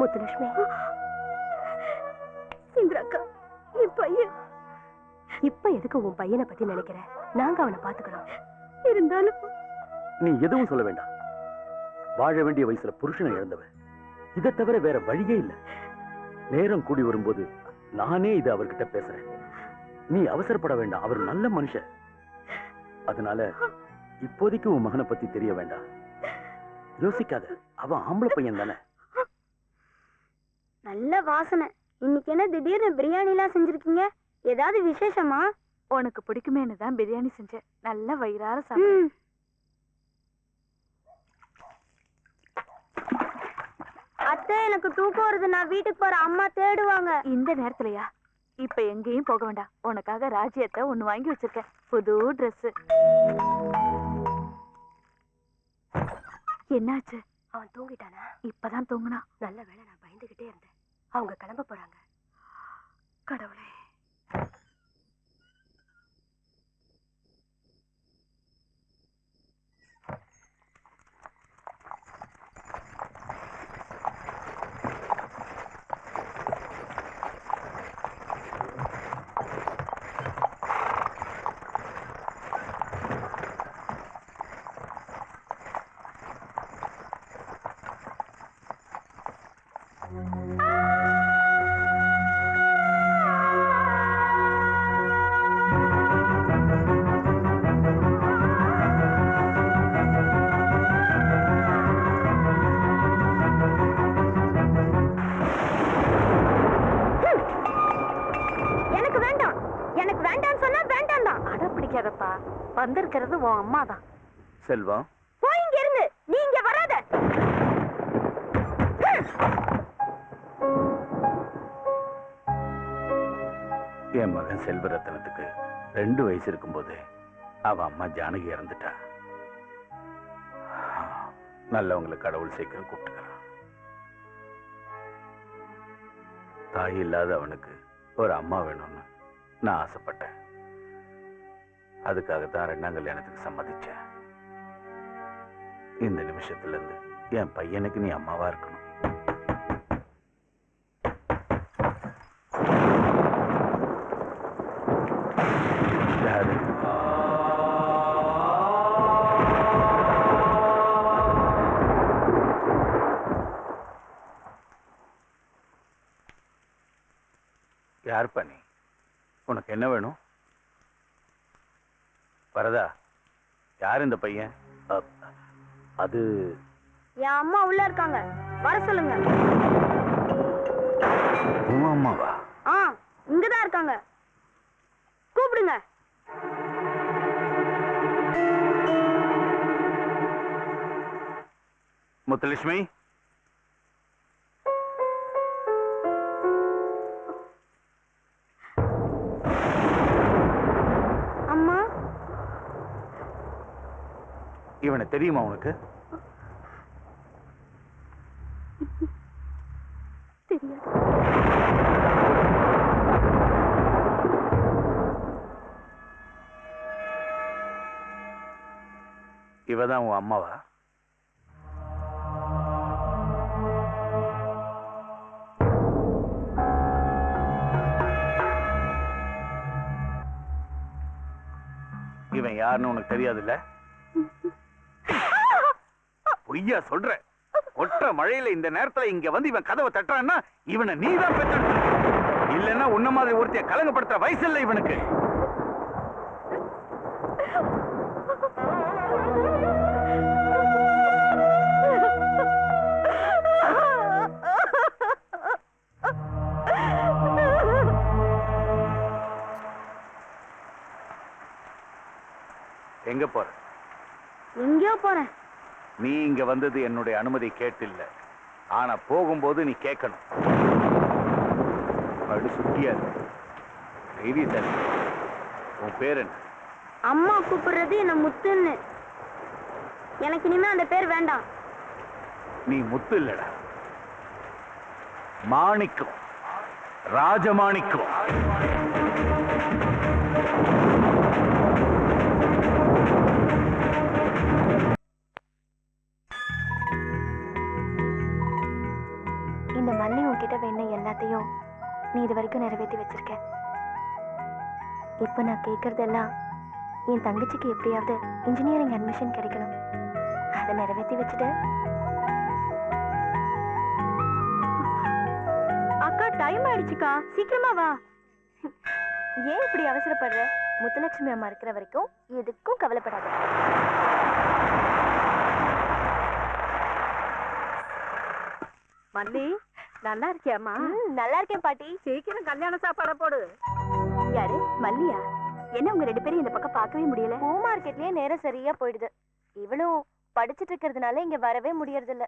முத்துலட்சுமி, இந்திராக்கா, என் பையன். இப்ப எதுக்கு உன் பையனை பத்தி நினைக்கிற? நாங்க அவனை பாத்துக்கிறோம். இருந்தாலும் நீ எதுவும் சொல்ல வேண்டாம். வாழ வேண்டிய வயசுல புருஷனை இழந்தவன். இதை தவிர வேற வழியே இல்லை. நேரம் கூடி வரும்போது நானே இது அவர்கிட்ட பேசுறேன். நீ அவசரப்பட வேண்டாம். அவர் நல்ல மனுஷன். அதனால இப்போதைக்கு உன் மகனை பத்தி தெரிய வேண்டாம். யோசிக்காத. அவன் ஆம்பளை பையன் தானே. நல்ல வாசனை. இன்னைக்கு என்ன திடீர்னு பிரியாணி எல்லாம் செஞ்சிருக்கீங்க? ஏதாவது விசேஷமா? உனக்கு பிடிக்குமேனு தான் பிரியாணி செஞ்சேன். நல்ல வயிறார சாப்பிடு. அத்தை, எனக்கு தூக்கம் வருது. நான் வீட்டுக்கு போற. அம்மா தேடுவாங்க. இந்த நேரத்துலயா? இப்ப எங்கேயும் போக வேண்டாம். உனக்காக ராஜ்யத்தை ஒண்ணு வாங்கி வச்சிருக்கேன். புது ட்ரெஸ். என்னாச்சு? அவன் தூங்கிட்டானா? இப்பதான் தூங்குனா. நல்ல வேளை, நான் பயந்துகிட்டே இருந்தேன். அவங்க கிளம்ப போறாங்க. கடவுளே. வந்திருக்கிறது உன் அம்மா தான். செல்வம், போய் இங்க இருந்து. நீ இங்க வராத. என் மகன் செல்வரத்னத்துக்கு 2 வயசு இருக்கும்போது அவ அம்மா ஜானகி இறந்துட்டா. நல்லவங்களை கடவுள் சீக்கிரம் கூப்பிட்டுக்கிறான். தாய் இல்லாத அவனுக்கு ஒரு அம்மா வேணும்னு நான் ஆசைப்பட்டேன். அதுக்காகத்தான் 2ஆம் கல்யாணத்துக்கு சம்மதிச்சேன். இந்த நிமிஷத்துல இருந்து என் பையனுக்கு நீ அம்மாவா இருக்கணும். யாரு? யார் பண்ணி? உனக்கு என்ன வேணும்? வரதா, யார் இந்த பையன்? அது என் அம்மா உள்ள இருக்காங்க. வர சொல்லுங்க. உன் அம்மாவா? இங்கதான் இருக்காங்க. கூப்பிடுங்க. முத்துலட்சுமி, அம்மா. இவனை தெரியுமா உனக்கு? தெரியாது. இவதான் உன் அம்மாவா? இவன் யாருன்னு உனக்கு தெரியாதுல்ல? பொய்யா சொல்ற? ஒற்ற மழையில இந்த நேரத்துல இங்க வந்து இவன் கதவை தட்டுறான்னா இவனை நீதான் பெற்ற. இல்லன்னா உன்ன மாதிரி ஒருத்தைய கலங்கப்படுத்துற வயசு இல்லை இவனுக்கு. எங்க போற? எங்கேயோ போறேன். நீ இங்க வந்தது என்னுடைய அனுமதி கேட்டில்ல. ஆனா போகும்போது நீ கேட்கணும். படு சுட்டியா தைரியத்தானே. உன் பேர் என்ன? அம்மா கூப்பிடுறது என்ன முத்துன்னு. எனக்கு இனிமே அந்த பேர் வேண்டாம். நீ முத்து இல்லடா, மாணிக்கம், ராஜமாணிக்கம். இந்த இந்த மல்லி உன்கிட்ட வேண எல்லாத்தையும் நீ இது வரைக்கும் நிறைவேற்றி வச்சிருக்க. இப்ப நான் கேட்கறதெல்லாம் என் தங்கச்சிக்கு எப்படியாவது இன்ஜினியரிங் அட்மிஷன் கிடைக்கணும். அதை நிறைவேற்றி வச்சுட்டு. அக்கா டைம் ஆயிடுச்சுக்கா, சீக்கிரமா வா. ஏன் இப்படி அவசரப்படுற? முத்துலட்சுமி அம்மா இருக்கிற வரைக்கும் எதுக்கும் கவலைப்படாத. மல்லி, நல்லா இருக்கியாமா? நல்லா இருக்கேன் பாட்டி. சீக்கிரம் கல்யாண சாப்பாட போடு. யாரு? மல்லியா? என்ன உங்க 2 பேரும் இந்த பக்கம் பார்க்கவே முடியல? பூ மார்க்கெட்லயே நேரம் சரியா போயிடுது. இவளும் படிச்சிட்டு இருக்கிறதுனால இங்க வரவே முடியறது இல்ல.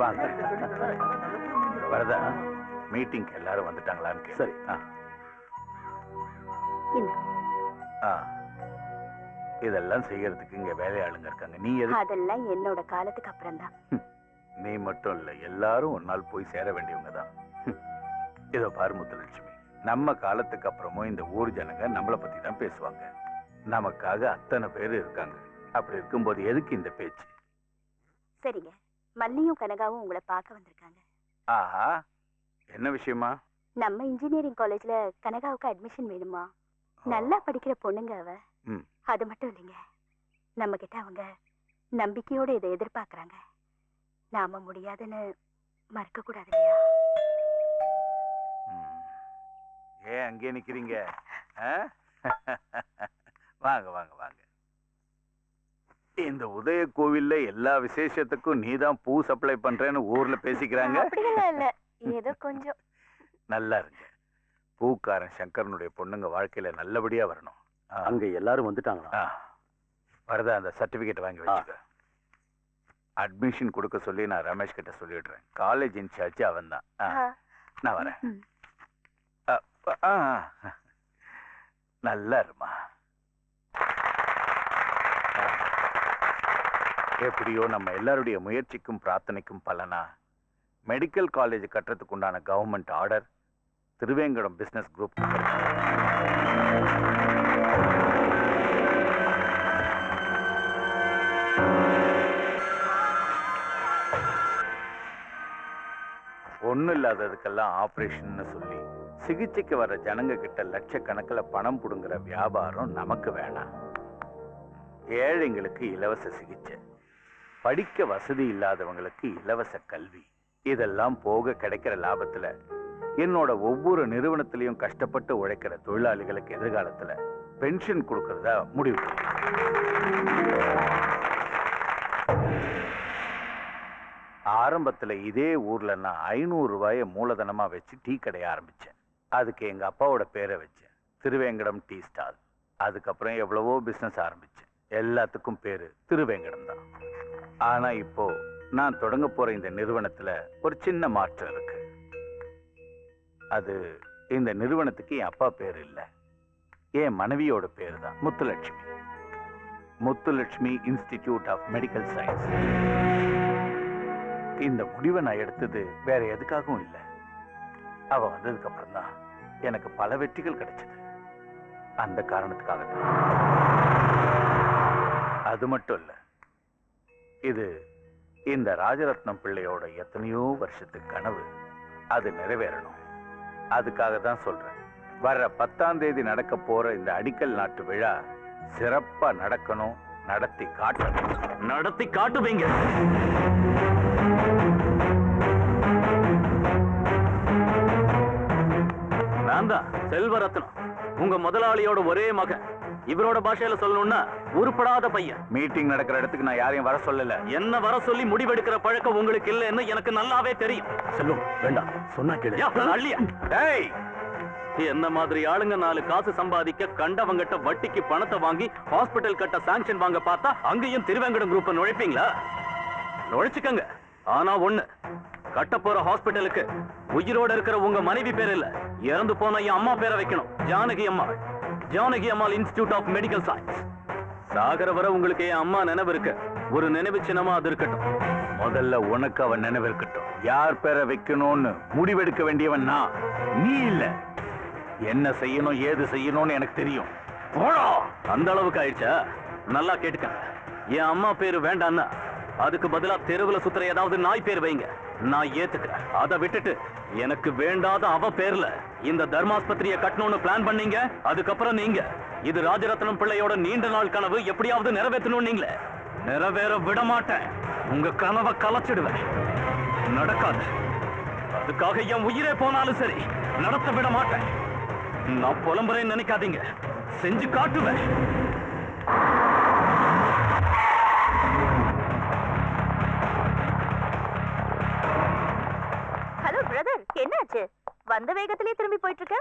வாங்க. வரதா, மீட்டிங் எல்லாரும் வந்துட்டாங்களான்னு? சரி. இதெல்லாம் செய்யறதுக்கு இங்க வேலையாளுங்க இருக்காங்க. நீ எது? அதெல்லாம் என்னோட காலத்துக்கு அப்புறம் தான். நீ மட்டும் இல்ல, எல்லாரும் ஒரு நாள் போய் சேர வேண்டியவங்க தான். இதோ பாரு முத்துலட்சுமி, நம்ம காலத்துக்கு அப்புறமும் இந்த ஊர் ஜனங்க நம்மளை பத்தி தான் பேசுவாங்க. நமக்காக அத்தனை பேர் இருக்காங்க. அப்படி இருக்கும்போது எதுக்கு இந்த பேச்சு? சரிங்க, மல்லியும் கனகாவும் உங்களை பார்க்க வந்திருக்காங்க. ஆஹா, என்ன விஷயமா? நம்ம இன்ஜினியரிங் காலேஜ்ல கனகாவுக்கு அட்மிஷன் வேணுமா? நல்லா படிக்கிற பொண்ணுங்க அவ. அது மட்டும் இல்லைங்க, நம்ம கிட்ட அவங்க நம்பிக்கையோட இதை எதிர்பார்க்கறாங்க. நாம முடியாதுன்னு மறுக்க கூடாது இல்லையா? ஏன் அங்கே நிக்கிறீங்க? வாங்க வாங்க வாங்க. இந்த உதய கோவில்ல எல்லா விசேஷத்துக்கும் நீதான் பூ சப்ளை பண்றேன்னு ஊர்ல பேசிக்கிறாங்க. அப்படியெல்லாம் இல்ல, ஏதோ கொஞ்சம். நல்லா இருங்க. பூக்காரன் சங்கரனுடைய பொண்ணுங்க வாழ்க்கையில நல்லபடியா வரணும். அங்க எல்லாரும் வந்துட்டாங்களா? வரதா, அந்த சர்டிபிகேட் வாங்கி வச்சுக்க. அட்மிஷன் கொடுக்க சொல்லி நான் ரமேஷ் கிட்ட சொல்லிடுறேன். காலேஜ் இன்சார்ஜ் அவன் தான். நான் வரேன். நல்லா இருமா. எப்படியோ நம்ம எல்லாருடைய முயற்சிக்கும் பிரார்த்தனைக்கும் பலனா மெடிக்கல் காலேஜ் கட்டுறதுக்கு உண்டான government order Thiruvengadam business group. ஒன்றும் இல்லாததுக்கெல்லாம் ஆப்ரேஷன் சொல்லி சிகிச்சைக்கு வர்ற ஜனங்க கிட்ட லட்சக்கணக்கில் பணம் புடுங்குற வியாபாரம் நமக்கு வேணாம். ஏழைங்களுக்கு இலவச சிகிச்சை, படிக்க வசதி இல்லாதவங்களுக்கு இலவச கல்வி, இதெல்லாம் போக கிடைக்கிற லாபத்துல என்னோட ஒவ்வொரு நிறுவனத்திலையும் கஷ்டப்பட்டு உழைக்கிற தொழிலாளிகளுக்கு எதிர்காலத்துல பென்ஷன் கொடுக்கறதா முடிவு ஆரம்பத்துல இதே ஊர்ல நான் 500 ரூபாயை மூலதனமா வச்சு டீ கடையை ஆரம்பிச்சேன். அதுக்கு எங்க அப்பாவோட பேரை வச்சேன், திருவேங்கடம் டீ ஸ்டால். அதுக்கப்புறம் எவ்வளவோ பிசினஸ் ஆரம்பிச்சேன், எல்லாத்துக்கும் பேரு திருவேங்கடம் தான். ஆனா இப்போ நான் தொடங்க போற இந்த நிறுவனத்துல ஒரு சின்ன மாற்றம் இருக்கு. அது இந்த நிறுவனத்துக்கு என் அப்பா பேர் இல்ல, என் மனைவியோட பேரு தான், Muthulakshmi. Muthulakshmi institute of medical science. இந்த முடிவை நான் எடுத்தது வேற எதுக்காகவும் இல்லை. அவ வந்ததுக்கு அப்புறம் தான் எனக்கு பல வெற்றிகள் கிடைச்சது. அந்த காரணத்துக்காக தான். அது மட்டும் இல்ல, இது இந்த ராஜரத்னம் பிள்ளையோட எத்தனையோ வருஷத்து கனவு. அது நிறைவேறணும். அதுக்காக தான் சொல்றேன், வர்ற 10ஆம் தேதி நடக்க போற இந்த அடிக்கல் நாட்டு விழா சிறப்பா நடக்கணும், நடத்தி காட்டணும். நடத்தி காட்டுவீங்க. நான் தான் செல்வரத்னம், உங்க முதலாளியோட ஒரே மகன். இவரோட பாஷையில சொல்லணும்னா உருப்படாத பையன். மீட்டிங் நடக்கிற இடத்துக்கு நான் யாரையும் வர சொல்லல. என்ன வர சொல்லி முடிவெடுக்கிற பழக்கம் உங்களுக்கு இல்லைன்னு எனக்கு நல்லாவே தெரியும். செல்வம், வேண்டாம், சொன்னா கேளு. டேய், என்ன மாதிரி ஆளுங்க 4 காசு சம்பாதிக்க கண்டவங்கிட்ட வட்டிக்கு பணத்தை வாங்கி ஹாஸ்பிட்டல் கட்ட சாங்ஷன் வாங்க பார்த்தா அங்கேயும் திருவேங்கடம் குரூப் நுழைப்பீங்களா? நுழைச்சுக்கங்க. ஆனா ஒண்ணு, கட்ட போற ஹாஸ்பிட்டலுக்கு உயிரோட இருக்கிற உங்க மனைவி பேர் இல்ல, இறந்து போன என் அம்மா பேரை வைக்கணும். ஜானகி அம்மா. Janaki Ammal institute of medical science. சாகர வர உங்களுக்கு என் அம்மா நினைவு இருக்கு. ஒரு நினைவு சின்னமா அது இருக்கட்டும். முதல்ல உனக்கு அவன் நினைவு இருக்கட்டும். யார் பேரை வைக்கணும்னு முடிவெடுக்க வேண்டியவன் நான், நீ இல்ல. என்ன செய்யணும் ஏது செய்யணும்னு எனக்கு தெரியும். அந்த அளவுக்கு ஆயிடுச்சா? நல்லா கேட்டுக்கங்க. என் அம்மா பேரு வேண்டான்னா அதுக்கு பதிலா தெருவுல சுத்துற ஏதாவது நாய் பேர் வைங்க. நான் ஏத்துக்கிறேன். அதை விட்டுட்டு எனக்கு வேண்டாத அவ பேர்ல இந்த தர்மாஸ்பத்திரியை கட்டணும்னு பிளான் பண்ணீங்க. அதுக்கப்புறம் நீங்க இது ராஜரத்னம் பிள்ளையோட நீண்ட நாள் கனவு எப்படியாவது நிறைவேற்றணும். நீங்களே நிறைவேற விட மாட்டேன். உங்க கனவை கலைச்சிடுவேன். நடக்காது. அதுக்காக என் உயிரே போனாலும் சரி நடத்த விட மாட்டேன். நான் புலம்புறேன்னு நினைக்காதீங்க, செஞ்சு காட்டுவேன். ஹலோ பிரதர், என்னாச்சு? வந்த வேகத்திலேயே திரும்பி போயிட்டு இருக்க?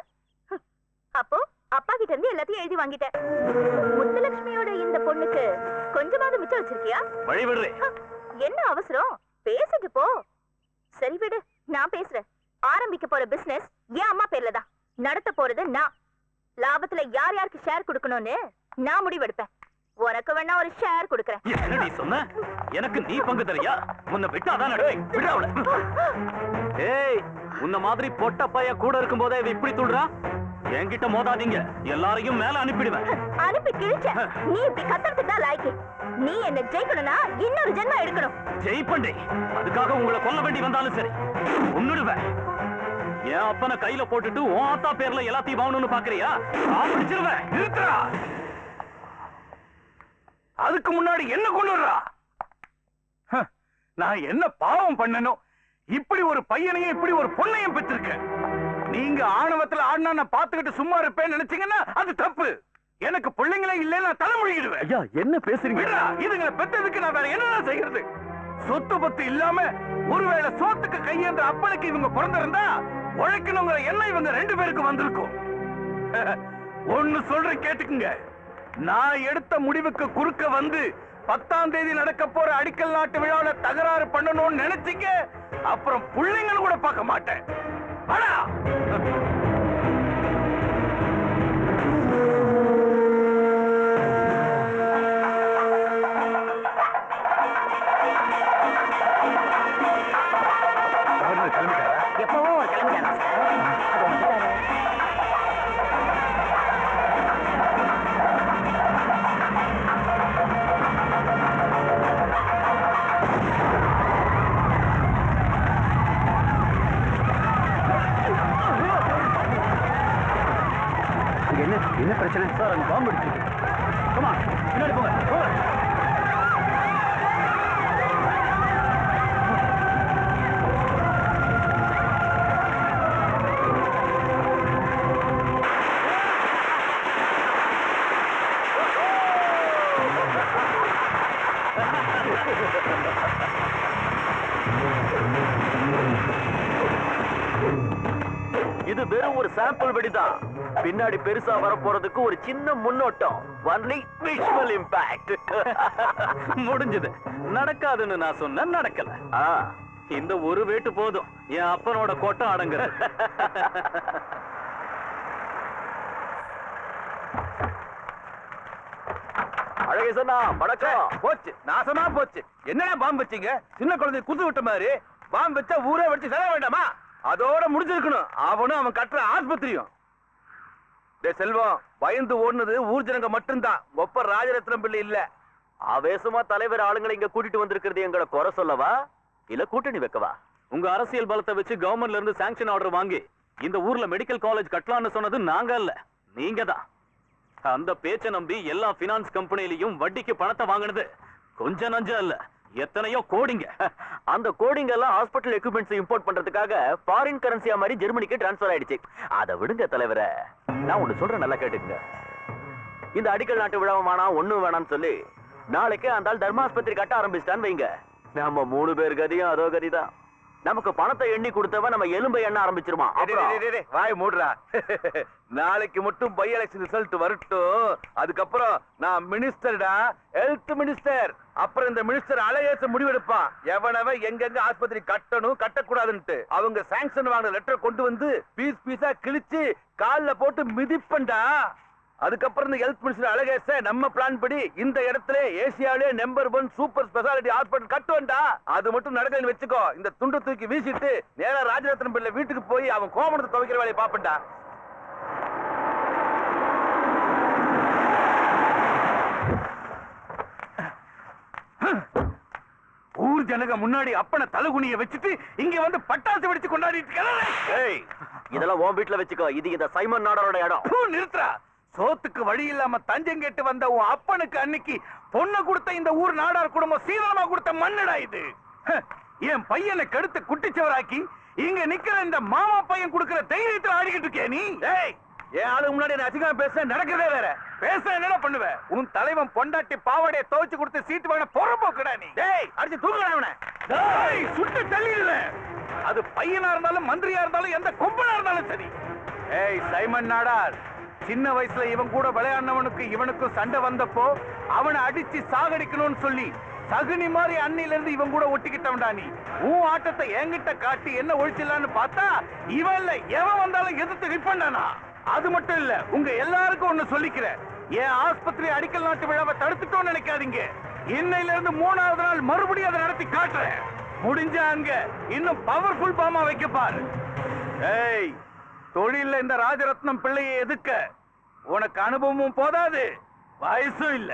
அப்போ அப்பா கிட்ட இருந்து எல்லாத்தையும் எழுதி வாங்கிட்டேன். முத்துலட்சுமியோட இந்த பொண்ணுக்கு கொஞ்சமாவது மிச்சம் வச்சிருக்கியா? வழி விடுறே. என்ன அவசரம்? பேசிட்டு போ. சரி விடு, நான் பேசுறேன். ஆரம்பிக்க போற பிசினஸ் என் அம்மா பேர்ல தான். நடத்த போறது நான். லாபத்துல யார் யாருக்கு ஷேர் கொடுக்கணும்னு நான் முடிவெடுப்பேன். உனக்கு வேணா ஒரு ஷேர் கொடுக்கறேன். என்னடி சொன்ன? எனக்கு நீ பங்கு தரியா? உன்னை விட்டாதான் விடாவல. ஏய், உன்ன மாதிரி பொட்ட பைய கூட இருக்கும் போதே இப்படி துள்றா? என்கிட்ட மோதாதீங்க, எல்லாரையும் மேல அனுப்பிடுவேன். அனுப்பி கிழிச்ச. நீ இப்படி கத்துறதுக்கு தான் லாய்க்கு. நீ என்ன ஜெயிக்கணும்னா இன்னொரு ஜென்மம் எடுக்கணும். ஜெயிப்பண்டே. அதுக்காக உங்களை கொல்ல வேண்டி வந்தாலும் சரி உன்னுடுவேன். என் அப்பனை கையில போட்டுட்டு உன் ஆத்தா பேர்ல எல்லாத்தையும் வாங்கணும்னு பாக்குறியா? பிடிச்சிருவேன். இருக்கிறா. அதுக்கு முன்னாடி என்ன கொண்டு வர்றா? நான் என்ன பாவம் பண்ணணும்? இப்படி ஒரு பையனையும் இப்படி ஒரு பொண்ணையும் பெற்றிருக்கேன். நீங்க ஆணவத்துல ஆடினா பாத்துக்கிட்டு சும்மா இருப்பேன்னு நினைச்சீங்கன்னா அது தப்பு. எனக்கு பிள்ளைங்களே இல்ல, நான் தலைமொழிடுவேன். ஐயா, என்ன பேசுறீங்க? இதுங்களை பெற்றதுக்கு நான் வேற என்ன செய்யறது? சொத்து பத்து இல்லாம ஒருவேளை சோத்துக்கு கையேந்த அப்பனுக்கு இவங்க பிறந்திருந்தா உழைக்கணுங்கிற எண்ணம் இவங்க 2 பேருக்கு வந்திருக்கும். ஒன்னு சொல்றேன் கேட்டுக்குங்க. நான் எடுத்த முடிவுக்கு குறுக்க வந்து 10ஆம் தேதி நடக்க போற அடிக்கல் நாட்டு விழாவில தகராறு பண்ணணும்னு நினைச்சீங்க, அப்புறம் பிள்ளைங்களும் கூட பார்க்க மாட்டேன். எப்பவும் ஒரு கிளம்பிட்டாரா சார்? என்ன பிரச்சனை சார்? அங்க பாம்பு அடிச்சிருக்கு. கமா, பின்னாடி போங்க. இது வெறும் ஒரு சாம்பிள் வெடிதான். பின்னாடி பெருசா வரப்போறதுக்கு ஒரு சின்ன முன்னோட்டம். Only visual impact. முடிஞ்சது. நடக்காதுன்னு நான் சொன்ன நடக்கல. இந்த ஒரு வேட்டு போதும் என் அப்பனோட கோட்டை அடங்குற. அழகேசனா வணக்கம். போச்சு, நாசமா போச்சு. என்னடா பாம்பு வச்சீங்க? சின்ன குழந்தை குத்து விட்ட மாதிரி பாம்பு வச்சா ஊரே வச்சு செலவு வேண்டாமா? அதோட முடிஞ்சிருக்கணும். அவனும் அவன் கட்டுற ஆஸ்பத்திரியும். செல்வம், பயந்து ஓடுனது ஊர் ஜனங்க மட்டும்தான். ஒப்ப ராஜரத்னம் பிள்ளை இல்ல. ஆவேசமா தலைவர் ஆளுங்களை இங்க கூட்டிட்டு வந்திருக்கிறது எங்களை குறை சொல்லவா இல்ல கூட்டணி வைக்கவா? உங்க அரசியல் பலத்தை வச்சு கவர்மெண்ட்ல இருந்து சாங்ஷன் ஆர்டர் வாங்கி இந்த ஊர்ல மெடிக்கல் காலேஜ் கட்டலாம்னு சொன்னது நாங்க இல்ல, நீங்க தான். அந்த பேச்சை நம்பி எல்லா பினான்ஸ் கம்பெனிலையும் வட்டிக்கு பணத்தை வாங்கினது கொஞ்ச நஞ்சம் இல்ல, எத்தனையோ கோடிங்க. அந்த கோடிங்க எல்லாம் ஹாஸ்பிட்டல் எக்யூப்மெண்ட்ஸ் இம்போர்ட் பண்றதுக்காக ஃபாரின் கரன்சியா மாதிரி ஜெர்மனிக்கு டிரான்ஸ்பர் ஆயிடுச்சு. அதை விடுங்க தலைவரே, நான் ஒண்ணு சொல்றேன், நல்லா கேட்டுங்க. இந்த அடிக்கல் நாட்டு விழாவமானா ஒண்ணும் வேணாம்னு சொல்லி நாளைக்கு அந்த தர்மாஸ்பத்திரி கட்ட ஆரம்பிச்சிட்டான்னு வைங்க. நம்ம 3 பேர் கதியும் அதோ கதிதான். நமக்கு பணத்தை எண்ணி கொடுத்தவன் நம்ம எலும்பை எண்ண ஆரம்பிச்சிருமா. வாய் மூடுறா. நாளைக்கு மட்டும் பை எலெக்ஷன் ரிசல்ட் வரட்டும். அதுக்கப்புறம் நான் மினிஸ்டர்டா, ஹெல்த் மினிஸ்டர். அப்புறம் இந்த மினிஸ்டர் அலையேச முடிவெடுப்பான். எவனவ எங்கெங்க ஆஸ்பத்திரி கட்டணும் கட்டக்கூடாதுன்ட்டு அவங்க சாங்ஷன் வாங்கின லெட்டர் கொண்டு வந்து பீஸ் பீஸா கிழிச்சு கால்ல போட்டு மிதிப்பண்டா. அதுக்கப்புறம் இந்த ஹெல்த் மினிஸ்டர் அழகேச நம்ம பிளான் படி இந்த இடத்துல ஏசியாவிலே நம்பர் 1 சூப்பர் ஸ்பெஷாலிட்டி ஹாஸ்பிட்டல் கட்டுவண்டா. அது மட்டும் நடக்கலன்னு வச்சுக்கோ, இந்த துண்டு தூக்கி வீசிட்டு நேரா ராஜரத்னம் பிள்ளை வீட்டுக்கு போய் அவன் கோமணத்தை துவைக்கிற வேலையை பாப்பண்டா. ஊர் ஜனங்க முன்னாடி அப்பனை தலகுனிய வச்சுட்டு இங்க வந்து பட்டாசு வெடிச்சு கொண்டாடிட்டு ஏய் இதெல்லாம் உன் வீட்டுல வச்சுக்கோ. இது இந்த சைமன் நாடாரோட இடம். நிறுத்துறா. சோத்துக்கு வழி இல்லாம தஞ்சம் கேட்டு வந்த உன் அப்பனுக்கு அன்னைக்கு பொண்ணு கொடுத்த இந்த ஊர் நாடார் குடும்பம் சீதனமா கொடுத்த மண்ணடா இது. என் பையனை கெடுத்து குட்டிச்சவராக்கி இங்க நிக்கிற இந்த மாமா பையன் கொடுக்கிற தைரியத்துல ஆடிக்கிட்டு இருக்கே நீ. என் ஆளுக்கு முன்னாடி அசிங்கமா பேச நடக்கிறதே வேற. பேச என்னடா பண்ணுவ? உன் தலைவன் பொண்டாட்டி பாவாடைய துவைச்சு கொடுத்து சீட்டு வாங்கின பொறப்போக்குடா நீ. அடிச்சு தூக்குறா அவனை. சுட்டு தள்ளிடுவேன். அது பையனா இருந்தாலும் மந்திரியா இருந்தாலும் எந்த கொம்பனா இருந்தாலும் சரி. ஏய் சைமன் நாடார், சின்ன வயசுல இவன் கூட விளையாடினவனுக்கு இவனுக்கும் சண்டை வந்தப்போ அவனை அடிச்சு சாகடிக்கணும்னு சொல்லி சகுனி மாதிரி அன்னில இருந்து இவன் கூட ஒட்டிக்கிட்டவன்டா நீ. உன் ஆட்டத்தை என்கிட்ட காட்டி என்ன ஒழிச்சிடலான்னு பார்த்தா இவன் இல்ல எவன் வந்தாலும் எதிர்த்து நிப்பண்டானா. அது மட்டும் இல்ல, உங்க எல்லாருக்கும் ஒண்ணு சொல்லிக்கிறேன். என் ஆஸ்பத்திரி அடிக்கல் நாட்டு விழாவை தடுத்துட்டோம்னு நினைக்காதீங்க. இன்னையில இருந்து 3வது நாள் மறுபடியும் அதை நடத்தி காட்டுறேன். முடிஞ்ச அங்க இன்னும் பவர்ஃபுல் பாமா வைக்க பாரு. ஏய், தொழில இந்த ராஜரத்னம் பிள்ளையை எதுக்க உனக்கு அனுபவமும் போதாது, வயசும் இல்ல.